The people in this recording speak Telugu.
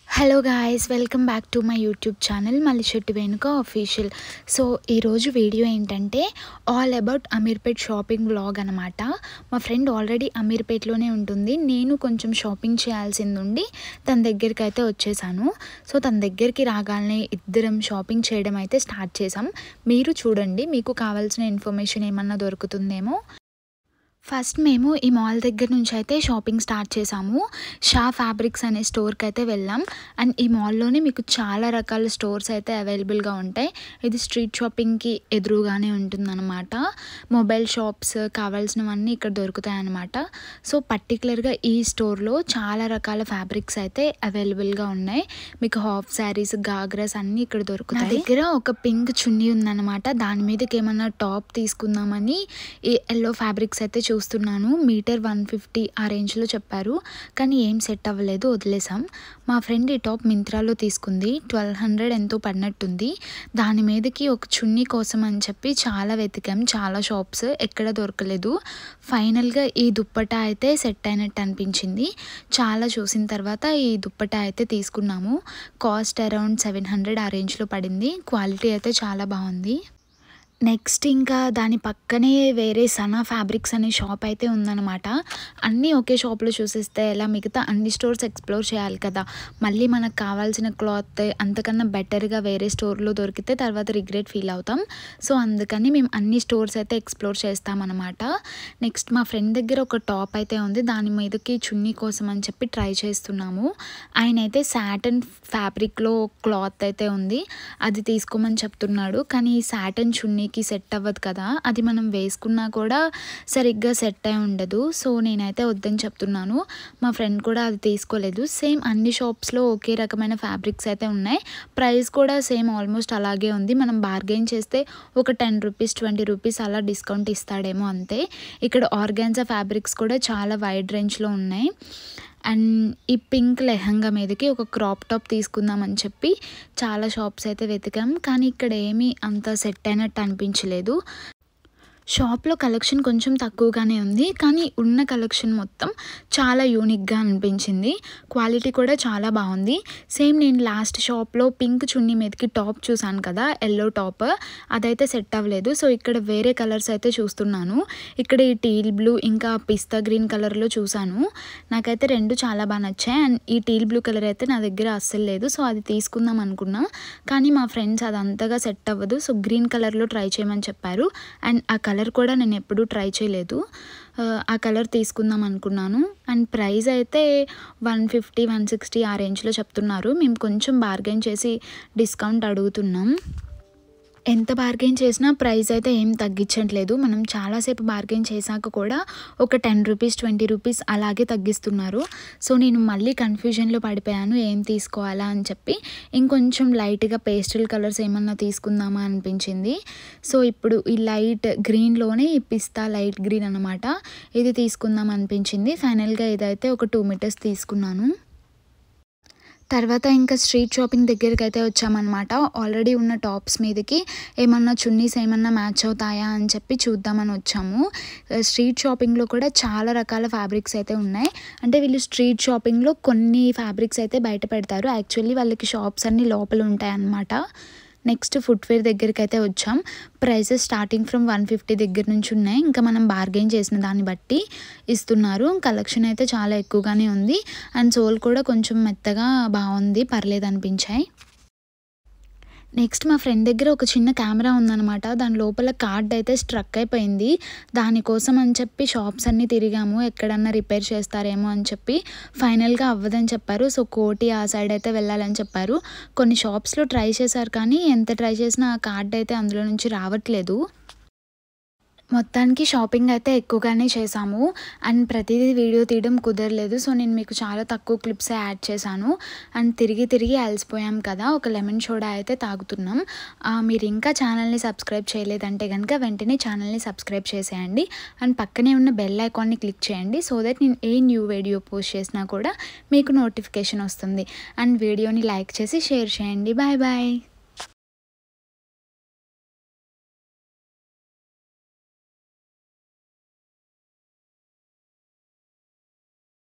Hello guys, welcome back to my YouTube channel Mallisetti వేణుక official. So ఈరోజు వీడియో ఏంటంటే all about Ameerpet shopping vlog అనమాట. మా ఫ్రెండ్ ఆల్రెడీ అమీర్పేట్లోనే ఉంటుంది. నేను కొంచెం షాపింగ్ చేయాల్సింది ఉండి తన దగ్గరికి అయితే వచ్చేసాను. సో తన దగ్గరికి రాగానే ఇద్దరం షాపింగ్ చేయడం అయితే స్టార్ట్ చేసాం. మీరు చూడండి, మీకు కావాల్సిన ఇన్ఫర్మేషన్ ఏమన్నా దొరుకుతుందేమో. ఫస్ట్ మేము ఈ మాల్ దగ్గర నుంచి అయితే షాపింగ్ స్టార్ట్ చేసాము. షా ఫ్యాబ్రిక్స్ అనే స్టోర్కి అయితే వెళ్ళాం. అండ్ ఈ మాల్లోనే మీకు చాలా రకాల స్టోర్స్ అయితే అవైలబుల్గా ఉంటాయి. ఇది స్ట్రీట్ షాపింగ్కి ఎదురుగానే ఉంటుందన్నమాట. మొబైల్ షాప్స్ కావాల్సినవన్నీ ఇక్కడ దొరుకుతాయి అన్నమాట. సో పర్టికులర్గా ఈ స్టోర్లో చాలా రకాల ఫ్యాబ్రిక్స్ అయితే అవైలబుల్గా ఉన్నాయి. మీకు హాఫ్ శారీస్, గాగ్రాస్ అన్నీ ఇక్కడ దొరుకుతాయి. నా దగ్గర ఒక పింక్ చున్నీ ఉందన్నమాట. దాని మీదకి ఏమన్నా టాప్ తీసుకుందామని ఈ ఎల్లో ఫ్యాబ్రిక్స్ అయితే చూస్తున్నాను. మీటర్ 150 ఆ రేంజ్లో చెప్పారు, కానీ ఏం సెట్ అవ్వలేదు, వదిలేసాం. మా ఫ్రెండ్ ఈ టాప్ మింత్రాలో తీసుకుంది. 1200 ఎంతో పడినట్టుంది. దాని మీదకి ఒక చున్నీ కోసం అని చెప్పి చాలా వెతికాం, చాలా షాప్స్, ఎక్కడ దొరకలేదు. ఫైనల్గా ఈ దుప్పటా అయితే సెట్ అయినట్టు అనిపించింది. చాలా చూసిన తర్వాత ఈ దుప్పటా అయితే తీసుకున్నాము. కాస్ట్ అరౌండ్ 700 ఆ రేంజ్లో పడింది. క్వాలిటీ అయితే చాలా బాగుంది. నెక్స్ట్ ఇంకా దాని పక్కనే వేరే సనా ఫ్యాబ్రిక్స్ అనే షాప్ అయితే ఉందన్నమాట. అన్నీ ఒకే షాప్లో చూసేస్తే ఎలా, మిగతా అన్ని స్టోర్స్ ఎక్స్ప్లోర్ చేయాలి కదా. మళ్ళీ మనకు కావాల్సిన క్లాత్ అంతకన్నా బెటర్గా వేరే స్టోర్లో దొరికితే తర్వాత రిగ్రెట్ ఫీల్ అవుతాం. సో అందుకని మేము అన్ని స్టోర్స్ అయితే ఎక్స్ప్లోర్ చేస్తామన్నమాట. నెక్స్ట్ మా ఫ్రెండ్ దగ్గర ఒక టాప్ అయితే ఉంది. దాని మీదకి చున్నీ కోసం అని చెప్పి ట్రై చేస్తున్నాము. ఆయన అయితే సాటన్ ఫ్యాబ్రిక్లో క్లాత్ అయితే ఉంది, అది తీసుకోమని చెప్తున్నాడు. కానీ సాటన్ చున్నీ సెట్ అవ్వదు కదా, అది మనం వేసుకున్నా కూడా సరిగ్గా సెట్ అయి ఉండదు. సో నేనైతే వద్దని చెప్తున్నాను. మా ఫ్రెండ్ కూడా అది తీసుకోలేదు. సేమ్ అన్ని షాప్స్లో ఒకే రకమైన ఫ్యాబ్రిక్స్ అయితే ఉన్నాయి. ప్రైస్ కూడా సేమ్ ఆల్మోస్ట్ అలాగే ఉంది. మనం బార్గెన్ చేస్తే ఒక 10 రూపీస్ 20 రూపీస్ అలా డిస్కౌంట్ ఇస్తాడేమో అంతే. ఇక్కడ ఆర్గాన్జా ఫ్యాబ్రిక్స్ కూడా చాలా వైడ్ రేంజ్లో ఉన్నాయి. అండ్ ఈ పింక్ లెహంగా మీదకి ఒక క్రాప్ టాప్ తీసుకుందామని చెప్పి చాలా షాప్స్ అయితే వెతికాం, కానీ ఇక్కడ ఏమీ అంత సెట్ అయినట్టు అనిపించలేదు. షాప్లో కలెక్షన్ కొంచెం తక్కువగానే ఉంది, కానీ ఉన్న కలెక్షన్ మొత్తం చాలా యూనిక్గా అనిపించింది. క్వాలిటీ కూడా చాలా బాగుంది. సేమ్ నేను లాస్ట్ షాప్లో పింక్ చున్నీ మీదకి టాప్ చూసాను కదా, ఎల్లో టాప్, అదైతే సెట్ అవ్వలేదు. సో ఇక్కడ వేరే కలర్స్ అయితే చూస్తున్నాను. ఇక్కడ ఈ టీల్ బ్లూ ఇంకా పిస్తా గ్రీన్ కలర్లో చూసాను. నాకైతే రెండు చాలా బాగా నచ్చాయి. అండ్ ఈ టీల్ బ్లూ కలర్ అయితే నా దగ్గర అస్సలు లేదు. సో అది తీసుకుందాం అనుకున్నా, కానీ మా ఫ్రెండ్స్ అది అంతగా సెట్ అవ్వదు, సో గ్రీన్ కలర్లో ట్రై చేయమని చెప్పారు. అండ్ ఆ కలర్ కూడా నేను ఎప్పుడూ ట్రై చేయలేదు. ఆ కలర్ తీసుకుందాం అనుకున్నాను. అండ్ ప్రైస్ అయితే 150 160 ఆ రేంజ్లో చెప్తున్నారు. మేము కొంచెం బార్గెన్ చేసి డిస్కౌంట్ అడుగుతున్నాం. ఎంత బార్గెన్ చేసినా ప్రైస్ అయితే ఏం తగ్గించట్లేదు. మనం చాలాసేపు బార్గెన్ చేశాక కూడా ఒక 10 రూపీస్ 20 రూపీస్ అలాగే తగ్గిస్తున్నారు. సో నేను మళ్ళీ కన్ఫ్యూజన్లో పడిపోయాను, ఏం తీసుకోవాలా అని చెప్పి. ఇంకొంచెం లైట్గా పేస్టల్ కలర్స్ ఏమన్నా తీసుకుందామా అనిపించింది. సో ఇప్పుడు ఈ లైట్ గ్రీన్లోనే ఈ పిస్తా లైట్ గ్రీన్ అనమాట, ఇది తీసుకుందాం అనిపించింది. ఫైనల్గా ఇదైతే ఒక 2 మీటర్స్ తీసుకున్నాను. తర్వాత ఇంకా స్ట్రీట్ షాపింగ్ దగ్గరికి అయితే వచ్చామన్నమాట. ఆల్రెడీ ఉన్న టాప్స్ మీదకి ఏమన్నా చున్నీస్ ఏమన్నా మ్యాచ్ అవుతాయా అని చెప్పి చూద్దామని వచ్చాము. స్ట్రీట్ షాపింగ్లో కూడా చాలా రకాల ఫ్యాబ్రిక్స్ అయితే ఉన్నాయి. అంటే వీళ్ళు స్ట్రీట్ షాపింగ్లో కొన్ని ఫ్యాబ్రిక్స్ అయితే బయట పెడతారు. యాక్చువల్లీ వాళ్ళకి షాప్స్ అన్నీ లోపల ఉంటాయి అన్నమాట. నెక్స్ట్ ఫుట్వేర్ దగ్గరికి అయితే వచ్చాం. ప్రైసెస్ స్టార్టింగ్ ఫ్రమ్ 150 దగ్గర నుంచి ఉన్నాయి. ఇంకా మనం బార్గెన్ చేసిన దాన్ని బట్టి ఇస్తున్నారు. కలెక్షన్ అయితే చాలా ఎక్కువగానే ఉంది. అండ్ సోల్ కూడా కొంచెం మెత్తగా బాగుంది, పర్లేదు అనిపించాయి. నెక్స్ట్ మా ఫ్రెండ్ దగ్గర ఒక చిన్న కెమెరా ఉందన్నమాట. దాని లోపల కార్డ్ అయితే స్ట్రక్ అయిపోయింది. దానికోసం అని చెప్పి షాప్స్ అన్నీ తిరిగాము, ఎక్కడన్నా రిపేర్ చేస్తారేమో అని చెప్పి. ఫైనల్గా అవ్వదని చెప్పారు. సో కోటి ఆ సైడ్ అయితే వెళ్ళాలని చెప్పారు. కొన్ని షాప్స్లో ట్రై చేశారు, కానీ ఎంత ట్రై చేసినా ఆ కార్డ్ అయితే అందులో నుంచి రావట్లేదు. మొత్తానికి షాపింగ్ అయితే ఎక్కువగానే చేసాము. అండ్ ప్రతిదీ వీడియో తీయడం కుదరలేదు. సో నేను మీకు చాలా తక్కువ క్లిప్సే యాడ్ చేశాను. అండ్ తిరిగి అలసిపోయాం కదా, ఒక లెమన్ సోడా అయితే తాగుతున్నాం. మీరు ఇంకా ఛానల్ని సబ్స్క్రైబ్ చేయలేదంటే కనుక వెంటనే ఛానల్ని సబ్స్క్రైబ్ చేసేయండి. అండ్ పక్కనే ఉన్న బెల్ ఐకాన్ని క్లిక్ చేయండి, సో దట్ నేను ఏ న్యూ వీడియో పోస్ట్ చేసినా కూడా మీకు నోటిఫికేషన్ వస్తుంది. అండ్ వీడియోని లైక్ చేసి షేర్ చేయండి. Bye bye.